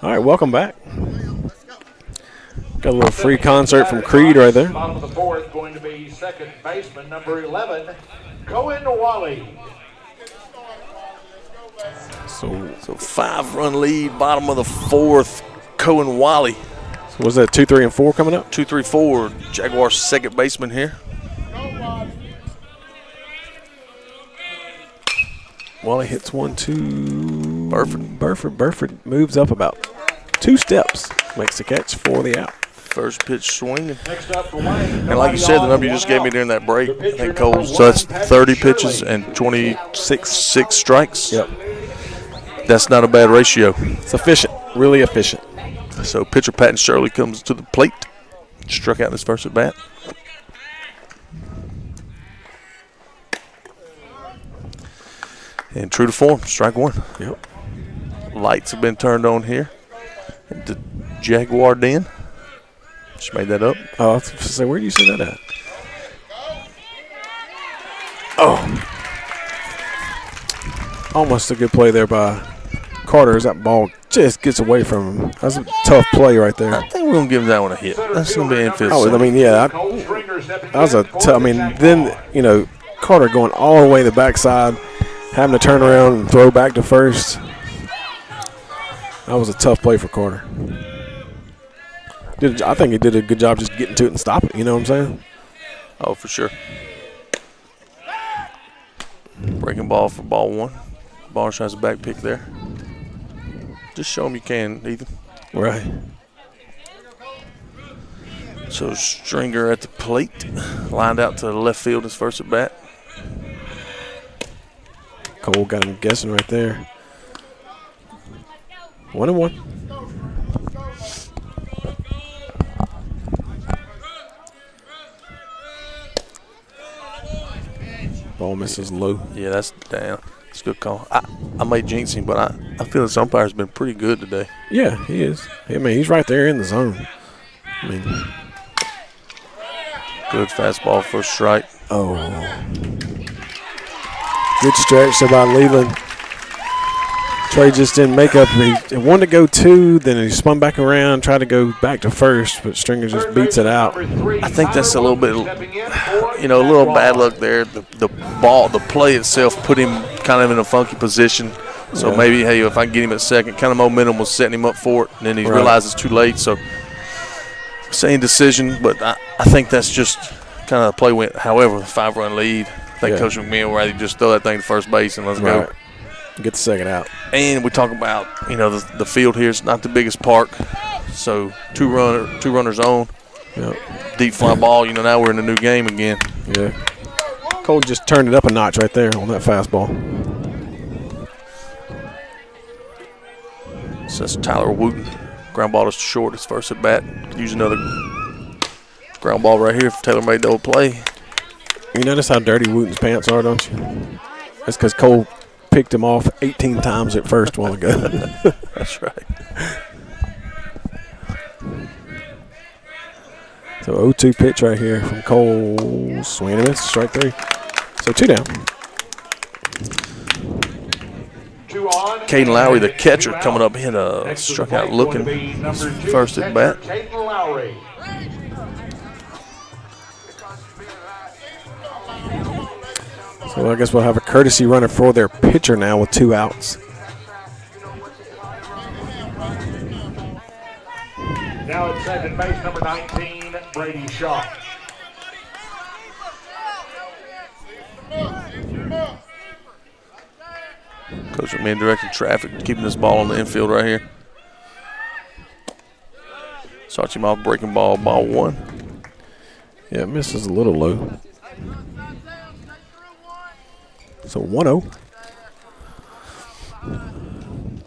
All right, welcome back. Got a little free concert from Creed right there. Bottom of the fourth going to be second baseman number 11, Cohen Wally. So 5-run lead, bottom of the fourth, Cohen Wally. So was that 2, 3, and 4 coming up? 2, 3, 4, Jaguars second baseman here. Wally hits 1, 2. Burford. Burford moves up about 2 steps. Makes the catch for the out. First pitch swinging. Next up for Wayne. And like you said, the number you just gave me during that break, I think Cole's, so that's 30 pitches and 26 strikes. Yep. That's not a bad ratio. It's efficient. Really efficient. So pitcher Patton Shirley comes to the plate. Struck out in his first at bat. And true to form, strike one. Yep. Lights have been turned on here at the Jaguar Den. Just made that up. Oh, I was going to say, where do you see that at? Oh. Almost a good play there by Carter as that ball just gets away from him. That's a tough play right there. I think we're going to give that one a hit. That's going to be infield. Oh, I mean, yeah. Cole Stringer was I mean, then, you know, Carter going all the way to the backside, having to turn around and throw back to first. That was a tough play for Carter. I think he did a good job just getting to it and stopping it, you know what I'm saying? Oh, for sure. Breaking ball for ball one. Barnes tries a back pick there. Just show him you can, Ethan. Right. So Stringer at the plate, lined out to the left field his first at bat. Cole got him guessing right there. 1-1. Ball misses low. Yeah, that's down. It's a good call. I may jinx him, but I feel this umpire's been pretty good today. Yeah, he is. I mean, he's right there in the zone. I mean, good fastball for a strike. oh. Good stretch by Leland. Trey just didn't make up. He wanted to go two, then he spun back around, tried to go back to first, but Stringer just beats it out. I think that's a little bit, you know, a little bad luck there. The ball, the play itself put him kind of in a funky position. So maybe, hey, if I can get him at second, kind of momentum was setting him up for it, and then he realizes it's too late. So same decision, but I think that's just kind of the play went. However, the 5-run lead, I think Coach McMahon would rather just throw that thing to first base and let's go. Get the second out. And we talk about, you know, the field here is not the biggest park, so two runners on. Yep. Deep fly ball. You know, now we're in a new game again. Yeah. Cole just turned it up a notch right there on that fastball. So that's Tyler Wooten. Ground ball to short. His first at bat. Use another ground ball right here for Taylor made double play. You notice how dirty Wooten's pants are, don't you? That's because Cole picked him off 18 times at first a while ago. That's right. So 0-2 pitch right here from Cole. Swing and a miss, strike three. So 2 down. Caden Lowry, the catcher, coming up, hit struck out looking first at bat. So I guess we'll have a courtesy runner for their pitcher now with 2 outs. Now at second base, number 19, Brady Shaw. Coach McMahon directing traffic, keeping this ball on the infield right here. Starts him off breaking ball 1. Yeah, misses a little low. So 1-0.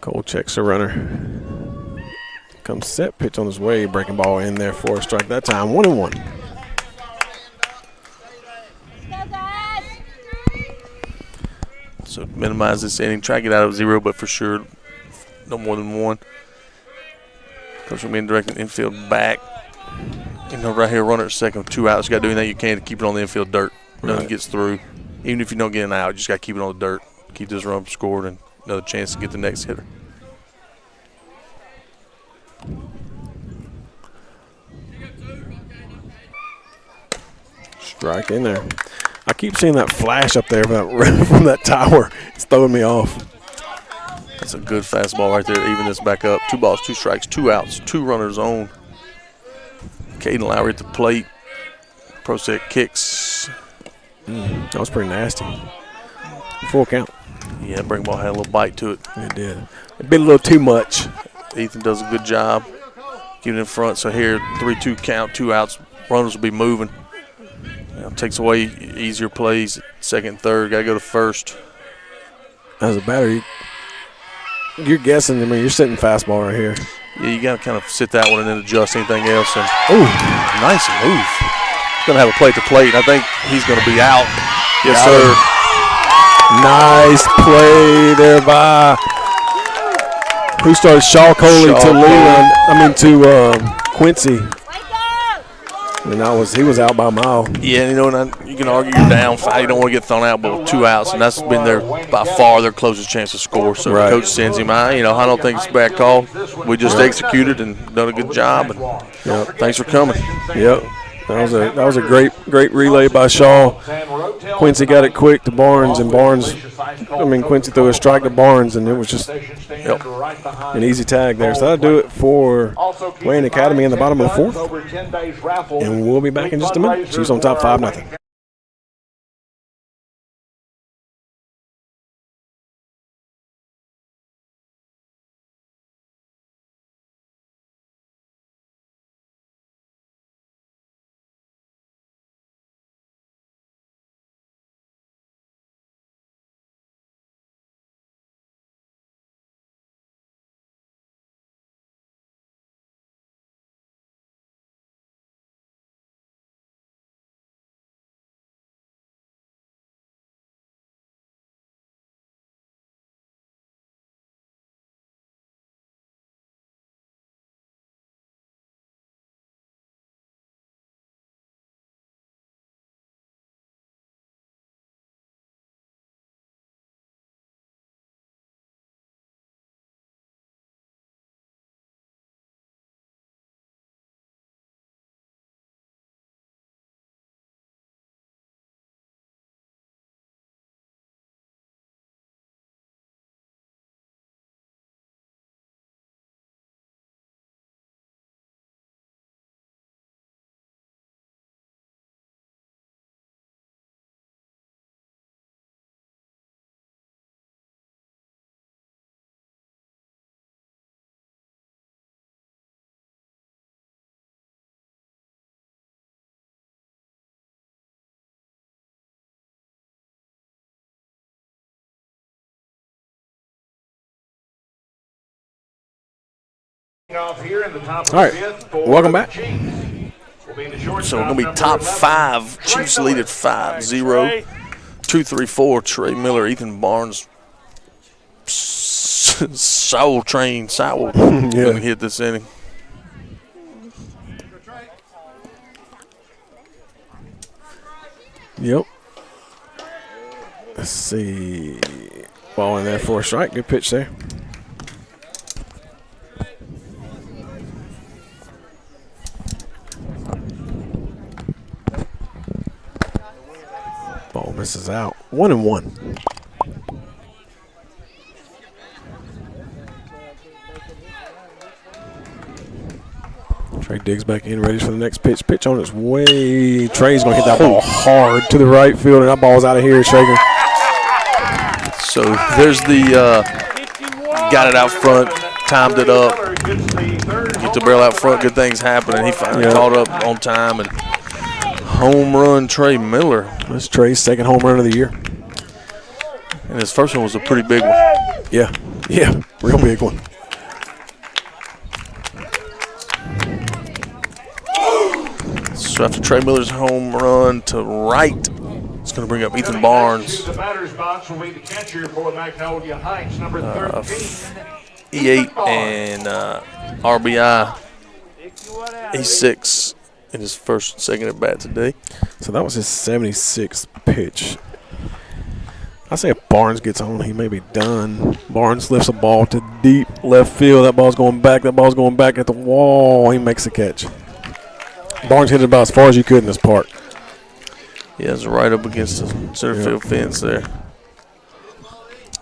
Cole checks the runner. Comes set, pitch on his way, breaking ball in there for a strike that time. 1-1. So minimize this inning, try to get out of 0, but for sure no more than 1. Coach McMahon directing infield back. You know, right here, runner at second with 2 outs. You got to do anything you can to keep it on the infield dirt. Nothing gets through. Even if you don't get an out, you just got to keep it on the dirt. Keep this run scored and another chance to get the next hitter. Strike in there. I keep seeing that flash up there from that tower. It's throwing me off. That's a good fastball right there to even this back up. 2 balls, 2 strikes, 2 outs, 2 runners on. Caden Lowry at the plate. Prosek kicks. That was pretty nasty. Full count. Yeah, breaking ball had a little bite to it. It did. It bit a little too much. Ethan does a good job keeping it in front. So here, 3-2 count, 2 outs. Runners will be moving. Takes away easier plays. Second, third, got to go to first. As a batter, you're guessing. I mean, you're sitting fastball right here. Yeah, you got to kind of sit that one and then adjust anything else. And oh, nice move. He's going to have a plate to plate. I think he's going to be out. Yes, got sir. Him. Nice play there by who started Shaw Coley to Leland. I mean to Quincy. And he was out by a mile. Yeah, you know, you can argue you're down 5. You don't want to get thrown out, but with 2 outs, and that's been by far their closest chance to score. So the coach sends him out. You know, I don't think it's a bad call. We just executed and done a good job. And thanks for coming. Yep. That was a great relay by Shaw. Quincy got it quick to Barnes, and Quincy threw a strike to Barnes, and it was just an easy tag there. So that'll do it for Wayne Academy in the bottom of the fourth. And we'll be back in just a minute. Chiefs on top 5-0. All right, welcome back. So we're going to be top 5. Chiefs lead at 5-0. 2-3-4. Trey Miller, Ethan Barnes. Soul going to hit this inning. Yep. Let's see. Ball in there for a strike. Good pitch there. Ball misses out. 1-1. Trey digs back in, ready for the next pitch. Pitch on its way. Trey's going to hit that ball hard to the right field, and that ball's out of here, Shaker. So there's the got it out front, timed it up, get the barrel out front, good things happen, and he finally caught up on time. And home run, Trey Miller. That's Trey's second home run of the year. And his first one was a pretty big one. Yeah, real big one. So after Trey Miller's home run to right, it's going to bring up Ethan Barnes. The batter's box will be the catcher for Magnolia Heights, number 13. E8 and RBI. E6 in his second at bat today. So that was his 76th pitch. I say if Barnes gets on, he may be done. Barnes lifts a ball to deep left field. That ball's going back. That ball's going back at the wall. He makes a catch. Barnes hit it about as far as you could in this park. He has right up against the center field fence there.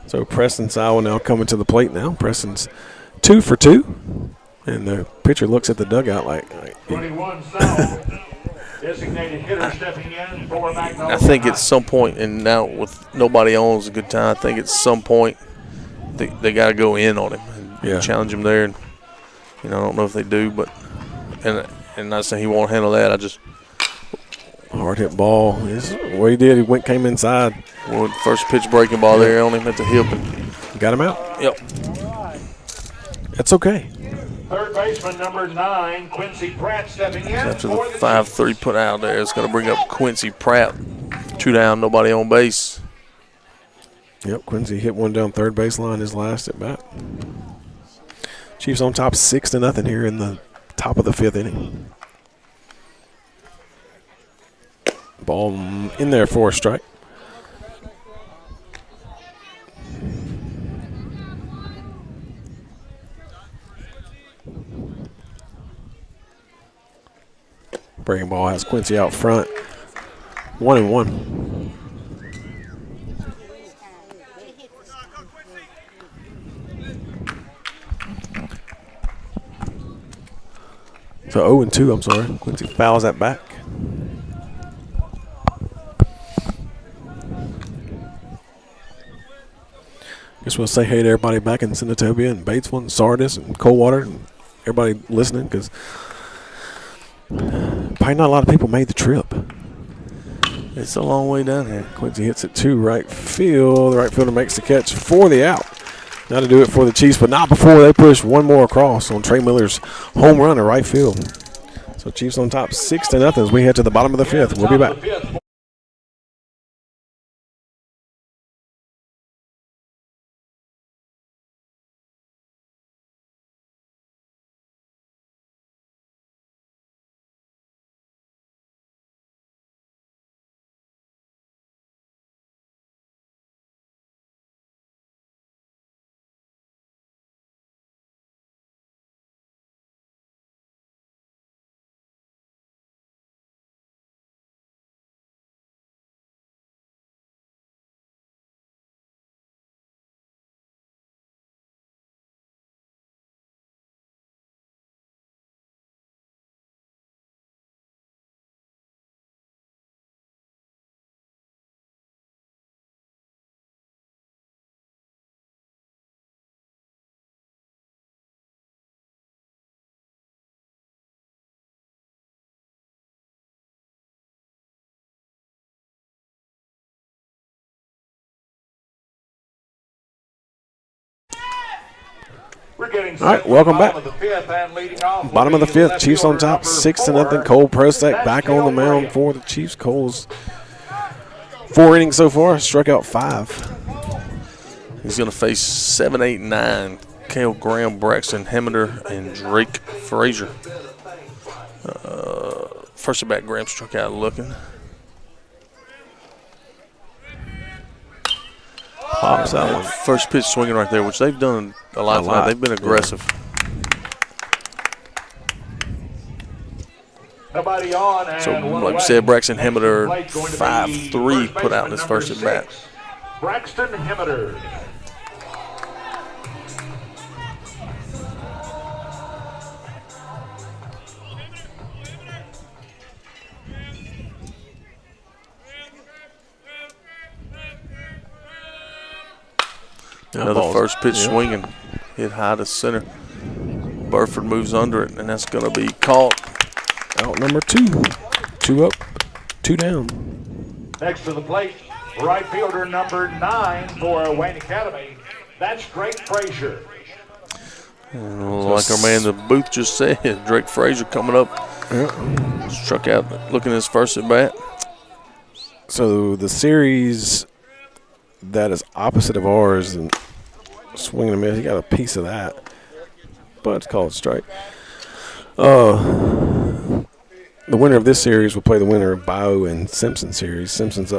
So Preston Sowell now coming to the plate now. Preston's 2 for 2. And the pitcher looks at the dugout like 21 Sowell, designated hitter stepping in for Magnolia. I think at some point, and now with nobody on, it's a good time. I think at some point they got to go in on him and challenge him there. And, I don't know if they do, but and not saying he won't handle that. I just hard hit ball. What he did, he came inside. Well, first pitch breaking ball there on him at the hip and got him out. Yep. That's okay. Third baseman number 9, Quincy Pratt stepping in. After the 5-3 put out there, it's going to bring up Quincy Pratt. 2 down, nobody on base. Yep, Quincy hit one down third baseline his last at bat. Chiefs on top 6-0 here in the top of the 5th inning. Ball in there for a strike. Breaking ball has Quincy out front. 1-1. So 0-2, I'm sorry. Quincy fouls that back. Guess we'll say hey to everybody back in Senatobia and Batesville and Sardis and Coldwater and everybody listening, because probably not a lot of people made the trip. It's a long way down here. Quincy hits it to right field. The right fielder makes the catch for the out. Now to do it for the Chiefs, but not before they push one more across on Trey Miller's home run to right field. So Chiefs on top 6-0 as we head to the bottom of the fifth. We'll be back. We're getting All right, welcome back. Bottom of the fifth, left Chiefs on fielder top, number 6-0. 4. Cole Prosek back That's on the Cale mound Graham. for the Chiefs. Cole's 4 innings so far, struck out 5. He's going to face 7, 8, 9. Cale Graham, Braxton Hemmeter, and Drake Frazier. First at bat, Graham struck out looking. Pops that one. First pitch swinging right there, which they've done a lot. lot. They've been aggressive. Nobody on, and So, one like we away. said, Braxton Next to the Hemmeter, plate going to be 5-3 first put out in baseman his first number at bat. 6, Braxton Hemmeter. Another first pitch swinging, hit high to center. Burford moves under it, and that's going to be caught. Out number 2. 2 up, 2 down. Next to the plate, right fielder number 9 for Wayne Academy. That's Drake Frazier. Like our man in the booth just said, Drake Frazier coming up. Struck out looking at his first at bat. So the series that is opposite of ours and swinging a miss, he got a piece of that, but it's called strike. The winner of this series will play the winner of Bio and Simpson series. Simpson's up